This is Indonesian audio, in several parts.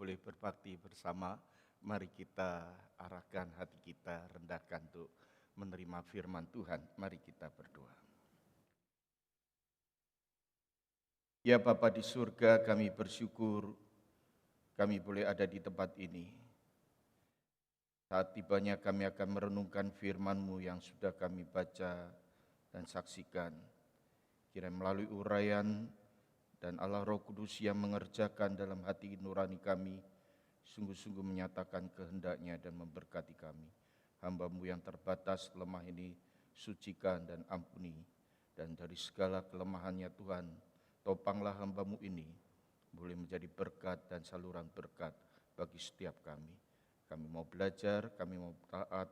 boleh berbakti bersama, mari kita arahkan hati kita, rendahkan untuk menerima firman Tuhan. Mari kita berdoa. Ya Bapa di surga, kami bersyukur kami boleh ada di tempat ini. Saat tibanya kami akan merenungkan firman-Mu yang sudah kami baca dan saksikan. Kiranya melalui uraian dan Allah Roh Kudus yang mengerjakan dalam hati nurani kami, sungguh-sungguh menyatakan kehendaknya dan memberkati kami. Hamba-Mu yang terbatas lemah ini, sucikan dan ampuni. Dan dari segala kelemahannya Tuhan, topanglah hamba-Mu ini, boleh menjadi berkat dan saluran berkat bagi setiap kami. Kami mau belajar, kami mau taat,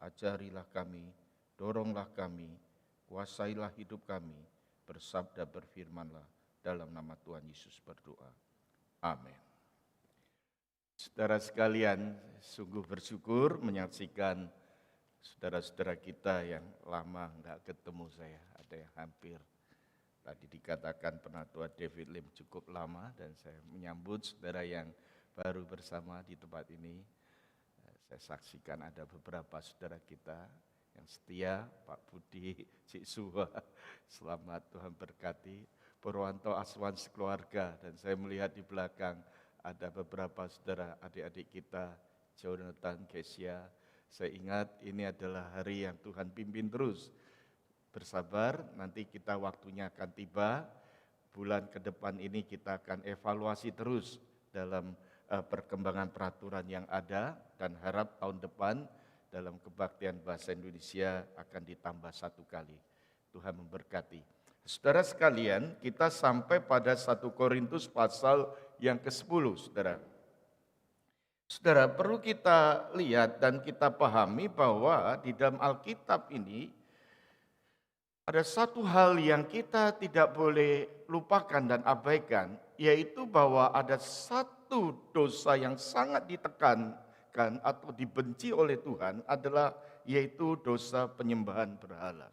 ajarilah kami, doronglah kami, kuasailah hidup kami, bersabda berfirmanlah, dalam nama Tuhan Yesus berdoa. Amin. Saudara sekalian, sungguh bersyukur menyaksikan saudara-saudara kita yang lama enggak ketemu saya. Ada yang hampir, tadi dikatakan penatua David Lim cukup lama, dan saya menyambut saudara yang baru bersama di tempat ini. Saya saksikan ada beberapa saudara kita yang setia, Pak Budi, Cik Suha, selamat Tuhan berkati. Purwanto Aswan sekeluarga, dan saya melihat di belakang ada beberapa saudara adik-adik kita, Jonathan, Kesia. Saya ingat ini adalah hari yang Tuhan pimpin terus. Bersabar, nanti kita waktunya akan tiba. Bulan ke depan ini kita akan evaluasi terus dalam perkembangan peraturan yang ada, dan harap tahun depan dalam kebaktian bahasa Indonesia akan ditambah 1 kali. Tuhan memberkati. Saudara sekalian, kita sampai pada 1 Korintus pasal yang ke-10, saudara. Saudara, perlu kita lihat dan kita pahami bahwa di dalam Alkitab ini ada satu hal yang kita tidak boleh lupakan dan abaikan, yaitu bahwa ada satu dosa yang sangat ditekankan atau dibenci oleh Tuhan adalah yaitu dosa penyembahan berhala.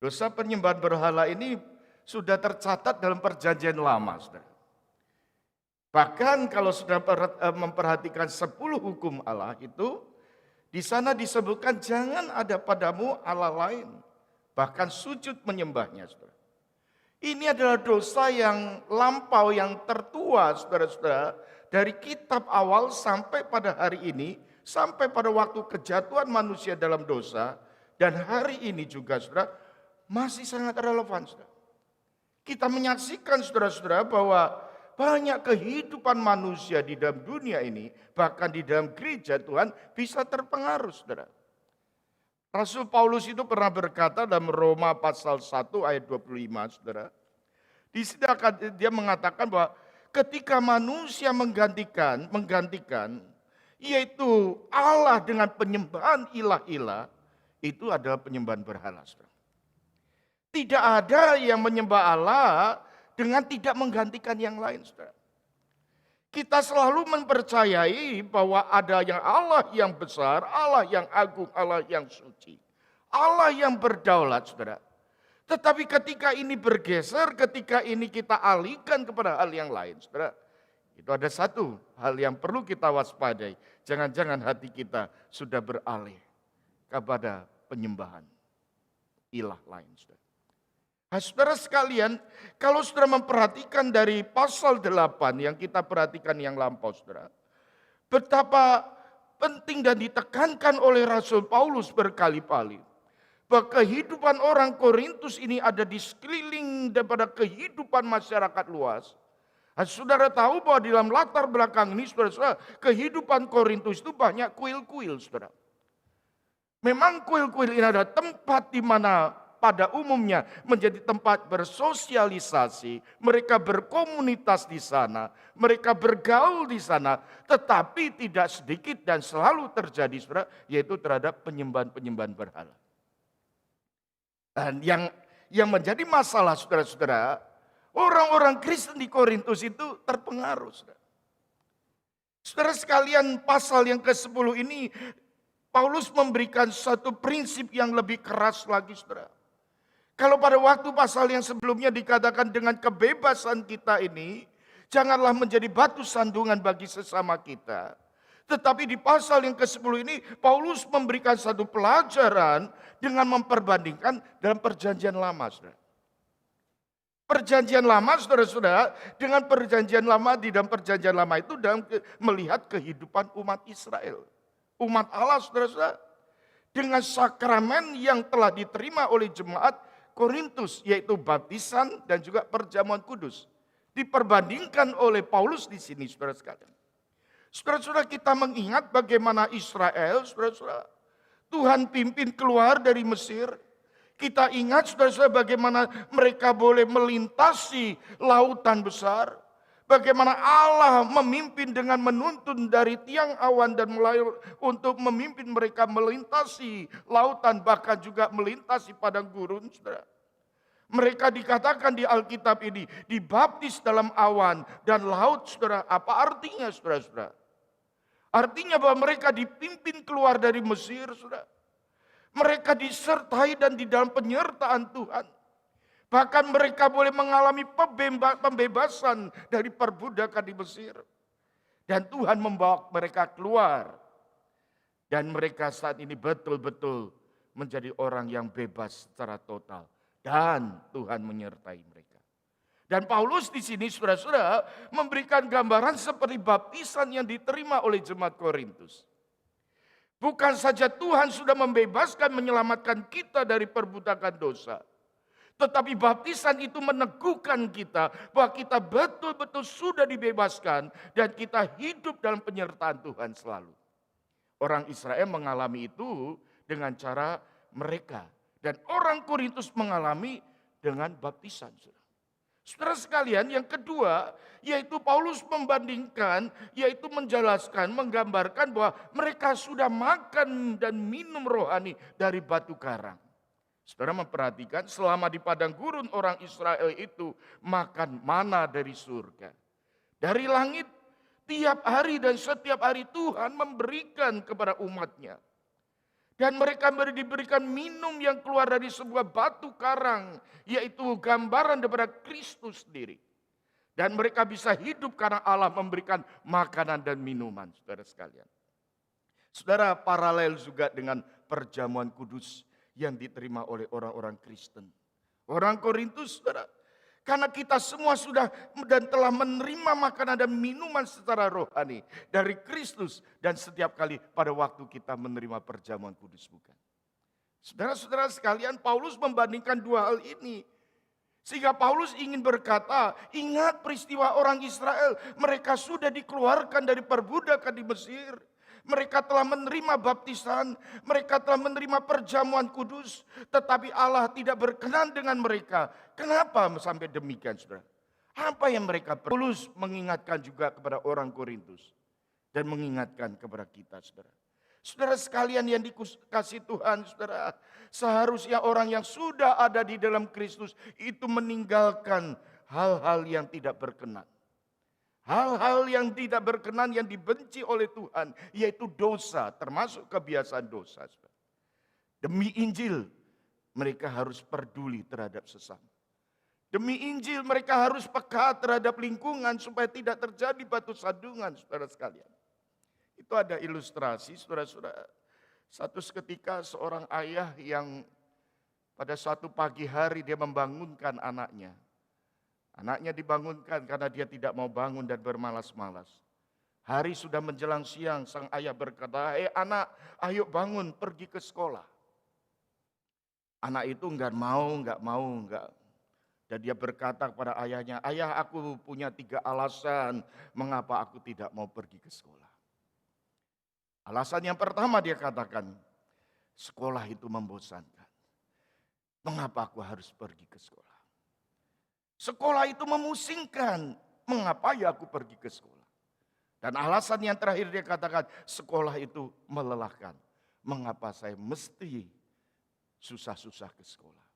Dosa penyembahan berhala ini sudah tercatat dalam perjanjian lama. Bahkan kalau sudah memperhatikan 10 hukum Allah itu, di sana disebutkan jangan ada padamu Allah lain, bahkan sujud menyembahnya. Saudara. Ini adalah dosa yang lampau, yang tertua, saudara-saudara, dari kitab awal sampai pada hari ini, sampai pada waktu kejatuhan manusia dalam dosa, dan hari ini juga, saudara, masih sangat relevan, saudara. Kita menyaksikan, saudara-saudara, bahwa banyak kehidupan manusia di dalam dunia ini, bahkan di dalam gereja Tuhan, bisa terpengaruh, saudara. Rasul Paulus itu pernah berkata dalam Roma pasal 1 ayat 25, saudara. Di sini dia mengatakan bahwa ketika manusia menggantikan, yaitu Allah dengan penyembahan ilah-ilah, itu adalah penyembahan berhala, saudara. Tidak ada yang menyembah Allah dengan tidak menggantikan yang lain, saudara. Kita selalu mempercayai bahwa ada yang Allah yang besar, Allah yang agung, Allah yang suci. Allah yang berdaulat, saudara. Tetapi ketika ini bergeser, ketika ini kita alihkan kepada hal yang lain, saudara. Itu ada satu hal yang perlu kita waspadai. Jangan-jangan hati kita sudah beralih kepada penyembahan ilah lain, saudara. Nah, saudara sekalian, kalau saudara memperhatikan dari pasal 8 yang kita perhatikan yang lampau, saudara, betapa penting dan ditekankan oleh Rasul Paulus berkali-kali bahwa kehidupan orang Korintus ini ada di sekeliling daripada kehidupan masyarakat luas. Nah, saudara tahu bahwa di dalam latar belakang ini, saudara, kehidupan Korintus itu banyak kuil-kuil, saudara. Memang kuil-kuil ini ada tempat di mana pada umumnya menjadi tempat bersosialisasi, mereka berkomunitas di sana, mereka bergaul di sana, tetapi tidak sedikit dan selalu terjadi, saudara, yaitu terhadap penyembahan-penyembahan berhala. Dan yang menjadi masalah, saudara-saudara, orang-orang Kristen di Korintus itu terpengaruh, saudara. Saudara sekalian, pasal yang ke-10 ini Paulus memberikan satu prinsip yang lebih keras lagi, saudara. Kalau pada waktu pasal yang sebelumnya dikatakan dengan kebebasan kita ini, Janganlah menjadi batu sandungan bagi sesama kita. Tetapi di pasal yang ke-10 ini, Paulus memberikan satu pelajaran dengan memperbandingkan dalam perjanjian lama, saudara. Perjanjian lama, saudara-saudara, dengan perjanjian lama, di dalam perjanjian lama itu dalam melihat kehidupan umat Israel. Umat Allah, saudara-saudara, dengan sakramen yang telah diterima oleh jemaat Korintus, yaitu baptisan dan juga perjamuan kudus. Diperbandingkan oleh Paulus di sini, saudara sekalian. Saudara-saudara, kita mengingat bagaimana Israel, saudara-saudara, Tuhan pimpin keluar dari Mesir. Kita ingat, saudara-saudara, bagaimana mereka boleh melintasi lautan besar. Bagaimana Allah memimpin dengan menuntun dari tiang awan dan melayar untuk memimpin mereka melintasi lautan, bahkan juga melintasi padang gurun, saudara. Mereka dikatakan di Alkitab ini dibaptis dalam awan dan laut, saudara. Apa artinya, saudara-saudara? Artinya bahwa mereka dipimpin keluar dari Mesir, saudara. Mereka disertai dan di dalam penyertaan Tuhan. Bahkan mereka boleh mengalami pembebasan dari perbudakan di Mesir. Dan Tuhan membawa mereka keluar. Dan mereka saat ini betul-betul menjadi orang yang bebas secara total. Dan Tuhan menyertai mereka. Dan Paulus di sini, saudara-saudara, memberikan gambaran seperti baptisan yang diterima oleh jemaat Korintus. Bukan saja Tuhan sudah membebaskan, menyelamatkan kita dari perbudakan dosa. Tetapi baptisan itu meneguhkan kita bahwa kita betul-betul sudah dibebaskan dan kita hidup dalam penyertaan Tuhan selalu. Orang Israel mengalami itu dengan cara mereka. Dan orang Korintus mengalami dengan baptisan. Saudara sekalian, yang kedua, yaitu Paulus membandingkan, yaitu menjelaskan, menggambarkan bahwa mereka sudah makan dan minum rohani dari batu karang. Saudara memperhatikan, selama di padang gurun orang Israel itu makan mana dari surga. Dari langit, tiap hari dan setiap hari Tuhan memberikan kepada umatnya. Dan mereka diberikan minum yang keluar dari sebuah batu karang, yaitu gambaran daripada Kristus sendiri. Dan mereka bisa hidup karena Allah memberikan makanan dan minuman, saudara sekalian. Saudara, paralel juga dengan perjamuan kudus yang diterima oleh orang-orang Kristen. Orang Korintus, saudara, karena kita semua sudah dan telah menerima makanan dan minuman secara rohani dari Kristus. Dan setiap kali pada waktu kita menerima perjamuan kudus, bukan. Saudara-saudara sekalian, Paulus membandingkan dua hal ini. Sehingga Paulus ingin berkata, ingat peristiwa orang Israel. Mereka sudah dikeluarkan dari perbudakan di Mesir. Mereka telah menerima baptisan, mereka telah menerima perjamuan kudus, tetapi Allah tidak berkenan dengan mereka. Kenapa sampai demikian, saudara? Apa yang mereka perlu? Paulus mengingatkan juga kepada orang Korintus dan mengingatkan kepada kita, saudara. Saudara sekalian yang dikasihi Tuhan, saudara, seharusnya orang yang sudah ada di dalam Kristus itu meninggalkan hal-hal yang tidak berkenan. Hal-hal yang tidak berkenan yang dibenci oleh Tuhan, yaitu dosa, termasuk kebiasaan dosa. Demi Injil, mereka harus peduli terhadap sesama. Demi Injil, mereka harus peka terhadap lingkungan supaya tidak terjadi batu sandungan, saudara sekalian. Itu ada ilustrasi, saudara-saudara. Satu ketika seorang ayah yang pada suatu pagi hari dia membangunkan anaknya. Anaknya dibangunkan karena dia tidak mau bangun dan bermalas-malas. Hari sudah menjelang siang, sang ayah berkata, anak, ayo bangun pergi ke sekolah. Anak itu enggak mau. Dan dia berkata kepada ayahnya, ayah aku punya 3 alasan mengapa aku tidak mau pergi ke sekolah. Alasan yang pertama dia katakan, sekolah itu membosankan. Mengapa aku harus pergi ke sekolah? Sekolah itu memusingkan. Mengapa ya aku pergi ke sekolah? Dan alasan yang terakhir dia katakan, sekolah itu melelahkan. Mengapa saya mesti susah-susah ke sekolah?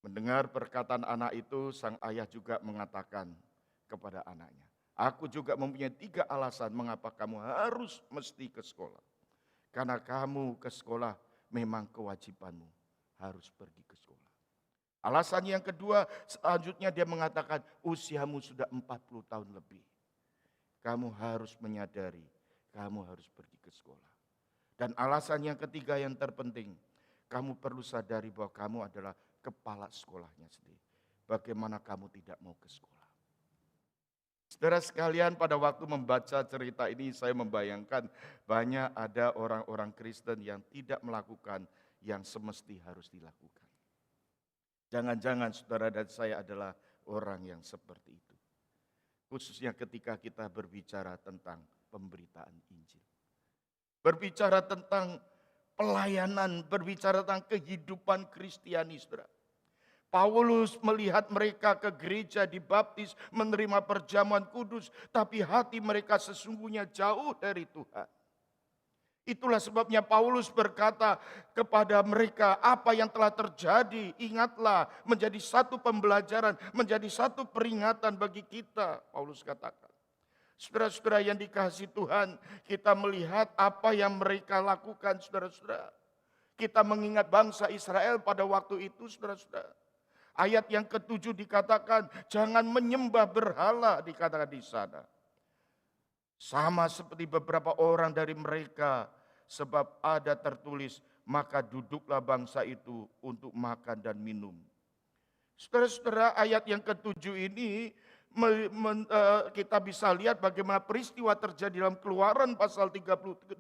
Mendengar perkataan anak itu, sang ayah juga mengatakan kepada anaknya, aku juga mempunyai 3 alasan mengapa kamu harus mesti ke sekolah. Karena kamu ke sekolah memang kewajibanmu harus pergi ke sekolah. Alasan yang kedua, selanjutnya dia mengatakan usiamu sudah 40 tahun lebih. Kamu harus menyadari, kamu harus pergi ke sekolah. Dan alasan yang ketiga yang terpenting, kamu perlu sadari bahwa kamu adalah kepala sekolahnya sendiri. Bagaimana kamu tidak mau ke sekolah? Saudara sekalian, pada waktu membaca cerita ini saya membayangkan banyak ada orang-orang Kristen yang tidak melakukan yang semesti harus dilakukan. Jangan-jangan saudara dan saya adalah orang yang seperti itu. Khususnya ketika kita berbicara tentang pemberitaan Injil. Berbicara tentang pelayanan, berbicara tentang kehidupan Kristiani, saudara. Paulus melihat mereka ke gereja dibaptis, menerima perjamuan kudus, tapi hati mereka sesungguhnya jauh dari Tuhan. Itulah sebabnya Paulus berkata kepada mereka, apa yang telah terjadi, ingatlah, menjadi satu pembelajaran, menjadi satu peringatan bagi kita, Paulus katakan. Saudara-saudara yang dikasihi Tuhan, kita melihat apa yang mereka lakukan, saudara-saudara. Kita mengingat bangsa Israel pada waktu itu, saudara-saudara. Ayat yang ke-7 dikatakan, jangan menyembah berhala, dikatakan di sana. Sama seperti beberapa orang dari mereka, sebab ada tertulis, maka duduklah bangsa itu untuk makan dan minum. Saudara-saudara, ayat yang ke-7 ini kita bisa lihat bagaimana peristiwa terjadi dalam Keluaran pasal 32.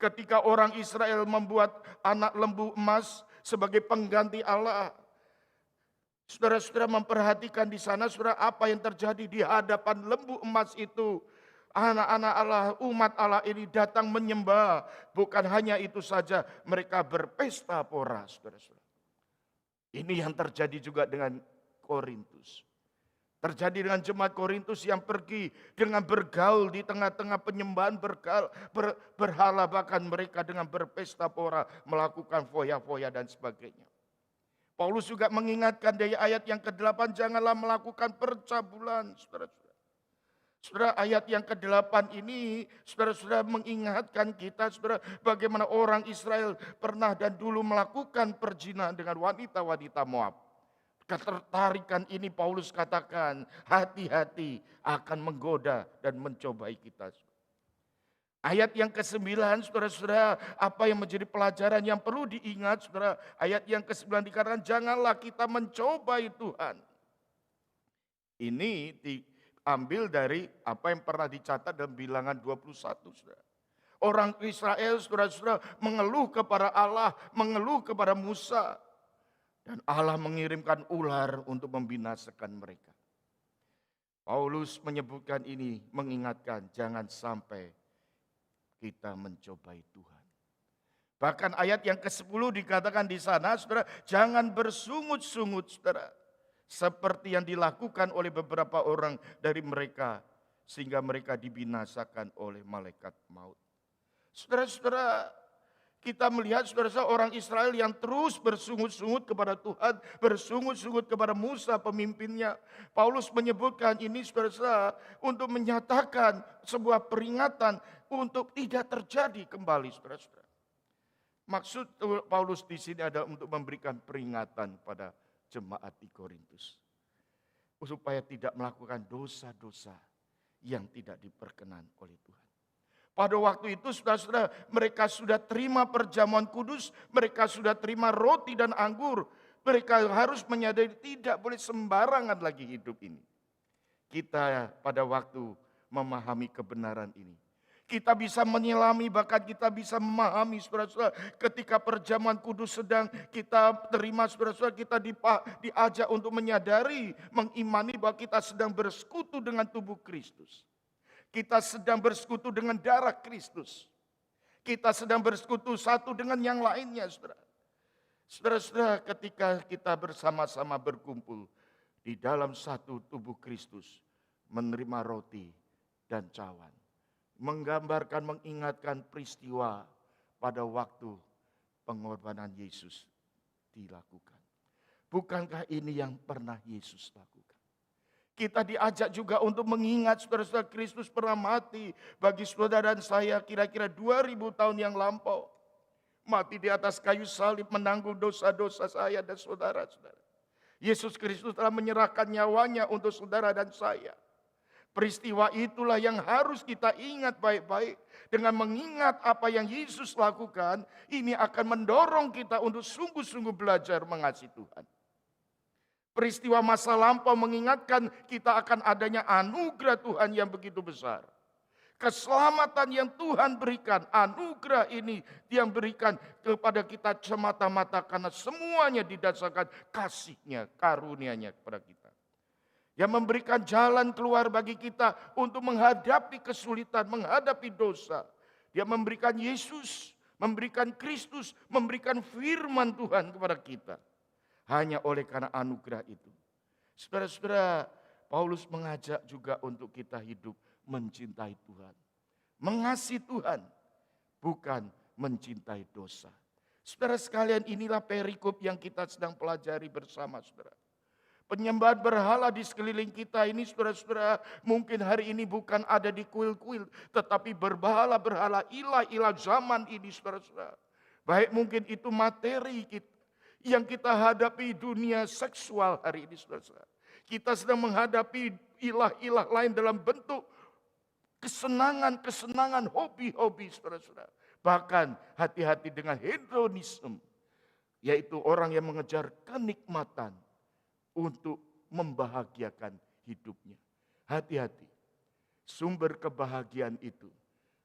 Ketika orang Israel membuat anak lembu emas sebagai pengganti Allah. Saudara-saudara memperhatikan di sana, saudara, apa yang terjadi di hadapan lembu emas itu. Anak-anak Allah, umat Allah ini datang menyembah. Bukan hanya itu saja, mereka berpesta pora, saudara-saudara. Ini yang terjadi juga dengan Korintus. Terjadi dengan jemaat Korintus yang pergi dengan bergaul di tengah-tengah penyembahan berhala. Bahkan mereka dengan berpesta pora, melakukan foya-foya dan sebagainya. Paulus juga mengingatkan dari ayat yang ke-8, janganlah melakukan percabulan, saudara-saudara. Saudara, ayat yang ke-8 ini, saudara-saudara mengingatkan kita, saudara, bagaimana orang Israel pernah dan dulu melakukan perzinahan dengan wanita-wanita Moab. Ketertarikan ini Paulus katakan, hati-hati akan menggoda dan mencobai kita. Ayat yang ke-9, saudara-saudara, apa yang menjadi pelajaran yang perlu diingat, saudara. Ayat yang ke-9 dikatakan, janganlah kita mencobai Tuhan. Ini diambil dari apa yang pernah dicatat dalam Bilangan 21, saudara. Orang Israel, saudara-saudara, mengeluh kepada Allah, mengeluh kepada Musa. Dan Allah mengirimkan ular untuk membinasakan mereka. Paulus menyebutkan ini, mengingatkan jangan sampai kita mencobai Tuhan. Bahkan ayat yang ke-10 dikatakan di sana, saudara, jangan bersungut-sungut, saudara. Seperti yang dilakukan oleh beberapa orang dari mereka, sehingga mereka dibinasakan oleh malaikat maut. Saudara-saudara, kita melihat saudara-saudara orang Israel yang terus bersungut-sungut kepada Tuhan, bersungut-sungut kepada Musa pemimpinnya. Paulus menyebutkan ini saudara-saudara untuk menyatakan sebuah peringatan untuk tidak terjadi kembali saudara-saudara. Maksud Paulus di sini adalah untuk memberikan peringatan pada jemaat di Korintus. Supaya tidak melakukan dosa-dosa yang tidak diperkenan oleh Tuhan. Pada waktu itu saudara-saudara, mereka sudah terima perjamuan kudus, mereka sudah terima roti dan anggur. Mereka harus menyadari tidak boleh sembarangan lagi hidup ini. Kita pada waktu memahami kebenaran ini. Kita bisa menyelami, bahkan kita bisa memahami saudara-saudara. Ketika perjamuan kudus sedang kita terima saudara-saudara, kita diajak untuk menyadari, mengimani bahwa kita sedang bersekutu dengan tubuh Kristus. Kita sedang bersekutu dengan darah Kristus. Kita sedang bersekutu satu dengan yang lainnya, saudara. Saudara-saudara, ketika kita bersama-sama berkumpul di dalam satu tubuh Kristus, menerima roti dan cawan, menggambarkan, mengingatkan peristiwa pada waktu pengorbanan Yesus dilakukan. Bukankah ini yang pernah Yesus lakukan? Kita diajak juga untuk mengingat saudara-saudara, Kristus pernah mati bagi saudara dan saya kira-kira 2000 tahun yang lampau. mati di atas kayu salib menanggung dosa-dosa saya dan saudara-saudara. Yesus Kristus telah menyerahkan nyawanya untuk saudara dan saya. Peristiwa itulah yang harus kita ingat baik-baik. Dengan mengingat apa yang Yesus lakukan, ini akan mendorong kita untuk sungguh-sungguh belajar mengasihi Tuhan. Peristiwa masa lampau mengingatkan kita akan adanya anugerah Tuhan yang begitu besar. Keselamatan yang Tuhan berikan, anugerah ini yang berikan kepada kita semata-mata karena semuanya didasarkan kasih-Nya, karunia-Nya kepada kita. Yang memberikan jalan keluar bagi kita untuk menghadapi kesulitan, menghadapi dosa. Dia memberikan Yesus, memberikan Kristus, memberikan firman Tuhan kepada kita. Hanya oleh karena anugerah itu. Saudara-saudara, Paulus mengajak juga untuk kita hidup mencintai Tuhan. Mengasihi Tuhan, bukan mencintai dosa. Saudara sekalian, inilah perikop yang kita sedang pelajari bersama saudara. Penyembahan berhala di sekeliling kita ini saudara-saudara, mungkin hari ini bukan ada di kuil-kuil, tetapi berhala-berhala, ilah-ilah zaman ini saudara-saudara. Baik mungkin itu materi kita, yang kita hadapi dunia seksual hari ini saudara-saudara. Kita sedang menghadapi ilah-ilah lain dalam bentuk kesenangan-kesenangan, hobi-hobi saudara-saudara. Bahkan hati-hati dengan hedonisme, yaitu orang yang mengejar kenikmatan untuk membahagiakan hidupnya. Hati-hati, sumber kebahagiaan itu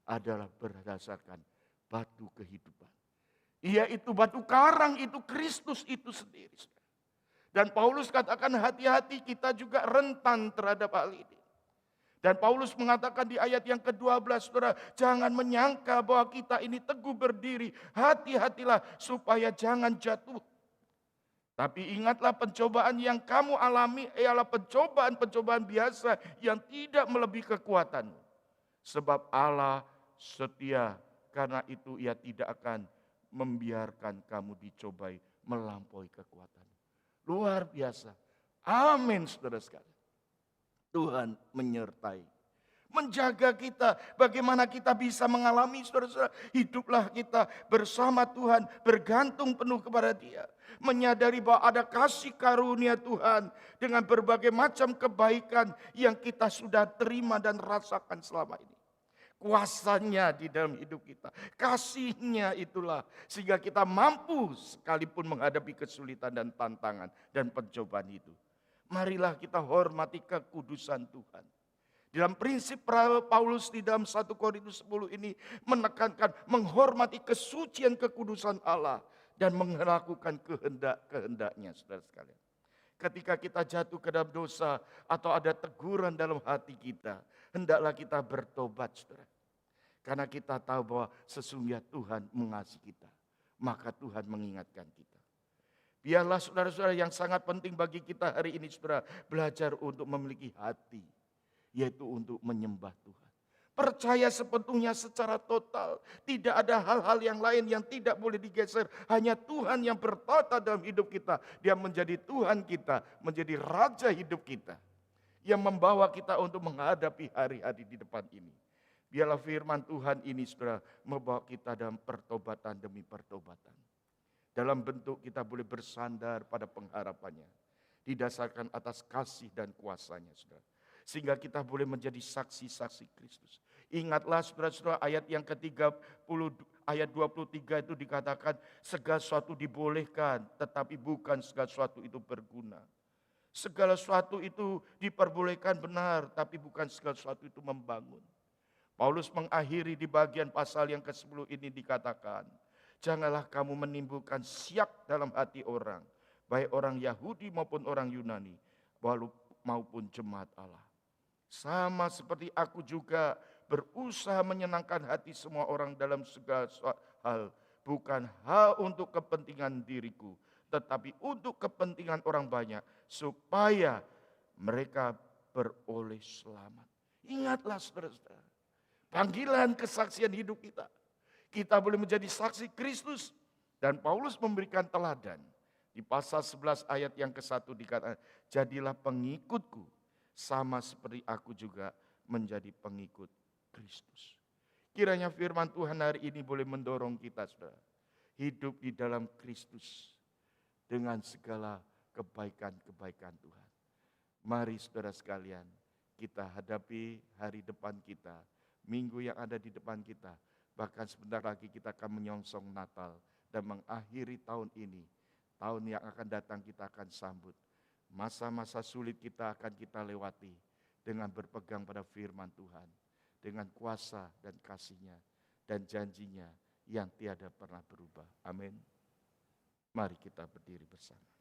adalah berdasarkan batu kehidupan. Yaitu batu karang itu Kristus itu sendiri. Dan Paulus katakan hati-hati kita juga rentan terhadap hal ini. Dan Paulus mengatakan di ayat yang ke-12, saudara, jangan menyangka bahwa kita ini teguh berdiri. Hati-hatilah supaya jangan jatuh. Tapi ingatlah pencobaan yang kamu alami ialah pencobaan-pencobaan biasa yang tidak melebihi kekuatanmu. Sebab Allah setia, karena itu Ia tidak akan membiarkan kamu dicobai melampaui kekuatan. Luar biasa. Amin saudara sekalian. Tuhan menyertai. Menjaga kita, bagaimana kita bisa mengalami saudara-saudara. Hiduplah kita bersama Tuhan, bergantung penuh kepada Dia. Menyadari bahwa ada kasih karunia Tuhan dengan berbagai macam kebaikan yang kita sudah terima dan rasakan selama ini. Kuasanya di dalam hidup kita, kasih-Nya itulah sehingga kita mampu sekalipun menghadapi kesulitan dan tantangan dan pencobaan itu. Marilah kita hormati kekudusan Tuhan. Dalam prinsip Paulus di dalam 1 Korintus 10 ini menekankan menghormati kesucian kekudusan Allah dan melakukan kehendak-kehendaknya saudara sekalian. Ketika kita jatuh ke dalam dosa atau ada teguran dalam hati kita, hendaklah kita bertobat saudara. Karena kita tahu bahwa sesungguhnya Tuhan mengasihi kita, maka Tuhan mengingatkan kita. Biarlah saudara-saudara yang sangat penting bagi kita hari ini saudara, belajar untuk memiliki hati, yaitu untuk menyembah Tuhan. Percaya sepenuhnya secara total. Tidak ada hal-hal yang lain yang tidak boleh digeser. Hanya Tuhan yang bertata dalam hidup kita. Dia menjadi Tuhan kita, menjadi Raja hidup kita. Yang membawa kita untuk menghadapi hari-hari di depan ini. Biarlah firman Tuhan ini saudara membawa kita dalam pertobatan demi pertobatan. Dalam bentuk kita boleh bersandar pada pengharapannya. Didasarkan atas kasih dan kuasanya saudara. Sehingga kita boleh menjadi saksi-saksi Kristus. Ingatlah saudara-saudara ayat yang ke-30, ayat 23 itu dikatakan segala sesuatu dibolehkan tetapi bukan segala sesuatu itu berguna. Segala sesuatu itu diperbolehkan benar tapi bukan segala sesuatu itu membangun. Paulus mengakhiri di bagian pasal yang ke-10 ini dikatakan, janganlah kamu menimbulkan syak dalam hati orang, baik orang Yahudi maupun orang Yunani, maupun jemaat Allah. Sama seperti aku juga berusaha menyenangkan hati semua orang dalam segala hal, bukan hal untuk kepentingan diriku, tetapi untuk kepentingan orang banyak, supaya mereka beroleh selamat. Ingatlah saudara-saudara, panggilan kesaksian hidup kita. Kita boleh menjadi saksi Kristus. Dan Paulus memberikan teladan. Di pasal 11 ayat yang ke-1 dikatakan, jadilah pengikutku sama seperti aku juga menjadi pengikut Kristus. Kiranya firman Tuhan hari ini boleh mendorong kita saudara. hidup di dalam Kristus dengan segala kebaikan-kebaikan Tuhan. Mari saudara sekalian, kita hadapi hari depan kita, minggu yang ada di depan kita. Bahkan sebentar lagi kita akan menyongsong Natal dan mengakhiri tahun ini. Tahun yang akan datang kita akan sambut. Masa-masa sulit kita akan kita lewati dengan berpegang pada firman Tuhan. Dengan kuasa dan kasih-Nya dan janji-Nya yang tiada pernah berubah. Amin. Mari kita berdiri bersama.